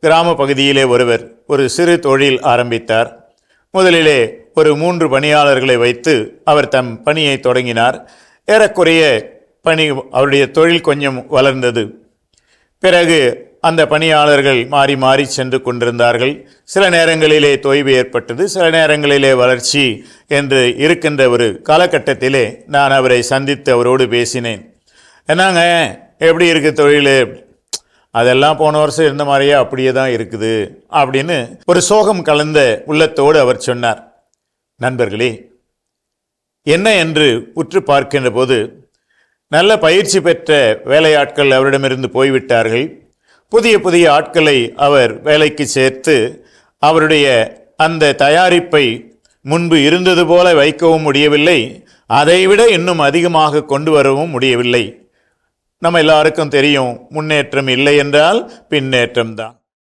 கிராம பகுதியிலே ஒருவர் ஒரு சிறு தொழில் ஆரம்பித்தார். முதலிலே ஒரு 3 பணியாளர்களை வைத்து அவர் தம் பணியை தொடங்கினார். ஏறக்குறைய அவருடைய தொழில் கொஞ்சம் வளர்ந்தது. பிறகு அந்த பணியாளர்கள் மாறி மாறி சென்று கொண்டிருந்தார்கள். சில நேரங்களிலே தொய்வு ஏற்பட்டது, சில நேரங்களிலே வளர்ச்சி என்று இருக்கின்ற ஒரு காலகட்டத்திலே நான் அவரை சந்தித்து அவரோடு பேசினேன். என்னங்க, எப்படி இருக்குது தொழில்? அதெல்லாம் போன வருஷம் இருந்த மாதிரியே அப்படியே தான் இருக்குது அப்படின்னு ஒரு சோகம் கலந்த உள்ளத்தோடு அவர் சொன்னார். நண்பர்களே, என்ன என்று உற்று பார்க்கின்ற போது நல்ல பயிற்சி பெற்ற வேலையாட்கள் அவரிடமிருந்து போய்விட்டார்கள். புதிய புதிய ஆட்களை அவர் வேலைக்கு சேர்த்து அவருடைய அந்த தயாரிப்பை முன்பு இருந்தது போல வைக்கவும் முடியவில்லை, அதைவிட இன்னும் அதிகமாக கொண்டு வரவும் முடியவில்லை. நம்ம எல்லாருக்கும் தெரியும், முன்னேற்றம் இல்லை என்றால் பின்னேற்றம் தான்.